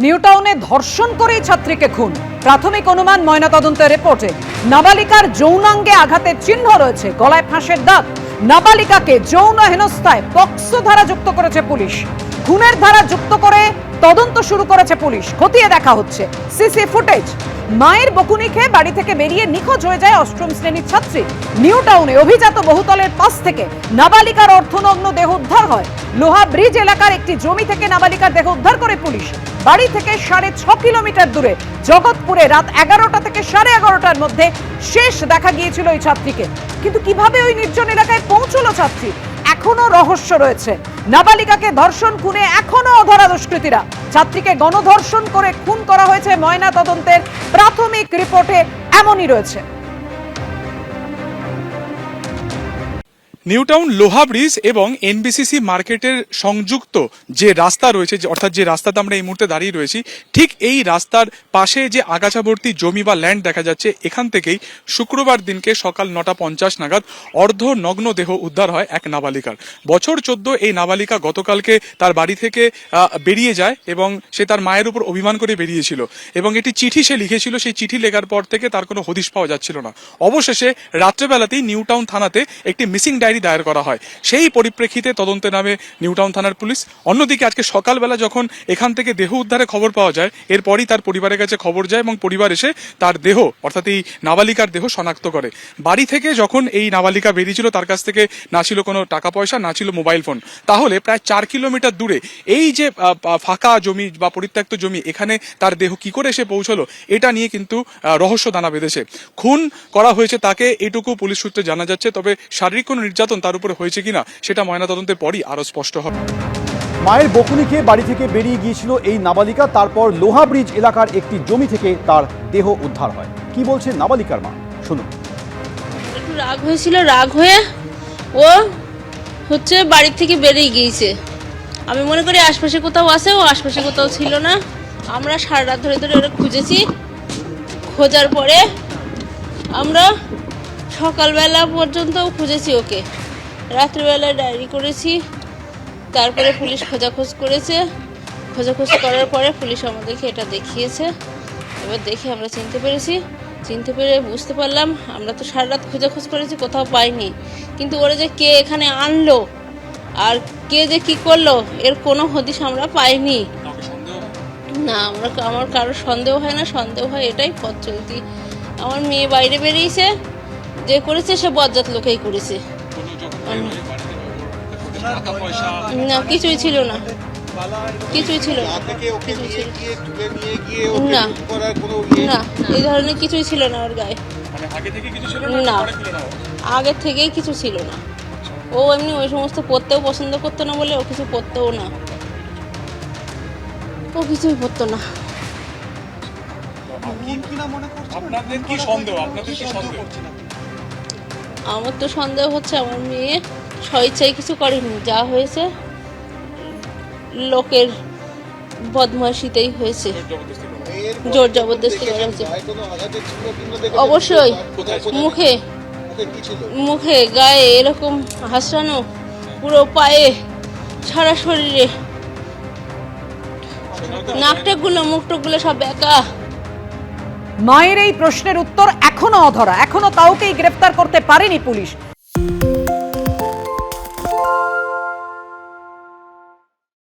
নিউটাউনে ধর্ষণ করেই ছাত্রীকে খুন, প্রাথমিক অনুমান ময়নাতদন্তের রিপোর্টে। নাবালিকার যৌনাঙ্গে আঘাতের চিহ্ন রয়েছে, গলায় ফাঁসের দাগ। নাবালিকাকে যৌন হেনস্থায় পক্সো ধারা যুক্ত করেছে পুলিশ। খুনের ধারা যুক্ত করে তদন্ত শুরু করেছে পুলিশ। খতিয়ে দেখা হচ্ছে সিসি ফুটেজ। মায়ের বকুনি খেয়ে বাড়ি থেকে বেরিয়ে নিখোঁজ হয়ে যায় অষ্টম শ্রেণীর ছাত্রী। নিউটাউনে অভিজাত বহুতলের পাশ থেকে নাবালিকার অর্ধনগ্ন দেহ উদ্ধার হয়। লোহা ব্রিজ এলাকার একটি জমি থেকে নাবালিকার দেহ উদ্ধার করে পুলিশ। বাড়ি থেকে 6.5 কিলোমিটার দূরে জগৎপুরে রাত 11টা থেকে 11:30টার মধ্যে শেষ দেখা গিয়েছিল এই ছাত্রীকে। কিন্তু কিভাবে ওই নির্জন এলাকায় পৌঁছলো ছাত্রী, এখনো রহস্য রয়েছে। নাবালিকাকে ধর্ষণ খুনে এখনো অধরা দুষ্কৃতীরা। ছাত্রীকে গণধর্ষণ করে খুন করা হয়েছে, ময়না তদন্তের প্রাথমিক রিপোর্টে এমনই রয়েছে। নিউটাউন লোহা ব্রিজ এবং এনবিসিসি মার্কেটের সংযুক্ত যে রাস্তা রয়েছে, অর্থাৎ যে রাস্তাতে আমরা এই মুহূর্তে দাঁড়িয়ে রয়েছি, ঠিক এই রাস্তার পাশে যে আগাছাভর্তি জমি বা ল্যান্ড দেখা যাচ্ছে, এখান থেকেই শুক্রবার দিনকে সকাল 9:50 নাগাদ অর্ধনগ্ন দেহ উদ্ধার হয় এক নাবালিকার। বছর 14 এই নাবালিকা গতকালকে তার বাড়ি থেকে বেরিয়ে যায় এবং সে তার মায়ের উপর অভিমান করে বেরিয়েছিল এবং একটি চিঠি সে লিখেছিল। সেই চিঠি লেখার পর থেকে তার কোনো হদিশ পাওয়া যাচ্ছিল না। অবশেষে রাত্রেবেলাতেই নিউটাউন থানাতে একটি মিসিং ডায়েরি দায়ের করা হয়। সেই পরিপ্রেক্ষিতে তদন্তে নামে নিউটাউন থানার পুলিশ। অন্যদিকে আজকে সকালবেলা যখন এখান থেকে দেহ উদ্ধারের খবর পাওয়া যায়, এরপরই তার পরিবারের কাছে খবর যায় এবং পরিবার এসে তার দেহ, অর্থাৎ এই নাবালিকার দেহ শনাক্ত করে। বাড়ি থেকে যখন এই নাবালিকা বেরিয়েছিল, তার কাছ থেকে না ছিল কোনো টাকা পয়সা, না ছিল মোবাইল ফোন। তাহলে প্রায় 4 কিলোমিটার দূরে এই যে ফাঁকা জমি বা পরিত্যক্ত জমি, এখানে তার দেহ কি করে এসে পৌঁছলো, এটা নিয়ে কিন্তু রহস্য দানা বেঁধেছে। খুন করা হয়েছে তাকে, এটুকু পুলিশ সূত্রে জানা যাচ্ছে। তবে শারীরিক কোনো নির্যাতন তার উপরে হয়েছে কিনা সেটা ময়নাতদন্তের পরই আরো স্পষ্ট হবে। মায়ের বকুনি খেয়ে বাড়ি থেকে বেরিয়ে গিয়েছিল এই নাবালিকা। তারপর লোহা ব্রিজ এলাকার একটি জমি থেকে তার দেহ উদ্ধার হয়। কি বলছে নাবালিকার মা, শুনুন। একটু রাগ হয়েছিল, রাগ হয়ে ও বাড়ি থেকে বেরিয়ে গিয়েছে। আমি মনে করি আশপাশে কোথাও আছে, ও আশপাশে কোথাও ছিল না। আমরা সারা রাত ধরে ধরে ওরা খুঁজেছি। খোঁজার পরে আমরা সকালবেলা পর্যন্ত খুঁজেছি ওকে। রাত্রিবেলায় ডায়েরি করেছি, তারপরে পুলিশ খোঁজাখোঁজ করেছে। খোঁজাখোঁজ করার পরে পুলিশ আমাদেরকে এটা দেখিয়েছে। এবার দেখে আমরা চিনতে পেরে বুঝতে পারলাম, আমরা তো সারা রাত খোঁজাখোঁজ করেছি, কোথাও পাইনি। কিন্তু ওরা যে কে এখানে আনলো আর কে যে কি করলো, এর কোনো হদিশ আমরা পাইনি। না, আমার কারোর সন্দেহ হয় না। সন্দেহ হয় এটাই পথ চলতি। আমার মেয়ে বাইরে বেরিয়েছে, যে করেছে সে বজ্জাত লোকেই করেছে। না, কিছুই ছিল না, কিছুই ছিল না, না না, এই ধরনের কিছুই ছিল না ওর গায়ে। না, আগে থেকেই কিছু ছিল না। ও এমনি ওই সমস্ত পড়তেও পছন্দ করতো না বলে ও কিছু পড়তেও না, ও কিছুই পড়তো না। আমার তো সন্দেহ হচ্ছে আমার মেয়ে স্বইচ্ছায় কিছু করেনি, যা হয়েছে লোকের বদমাশিতেই হয়েছে, জোর জবরদস্তি করা হয়েছে। অবশ্যই মুখে গায়ে এরকম হাসানো, পুরো পায়ে, সারা শরীরে, নাকটাকগুলো মুখটাকগুলো সব একা। মায়ের এই প্রশ্নের উত্তর এখনো অধরা, এখনো কাউকেই গ্রেফতার করতে পারেনি পুলিশ।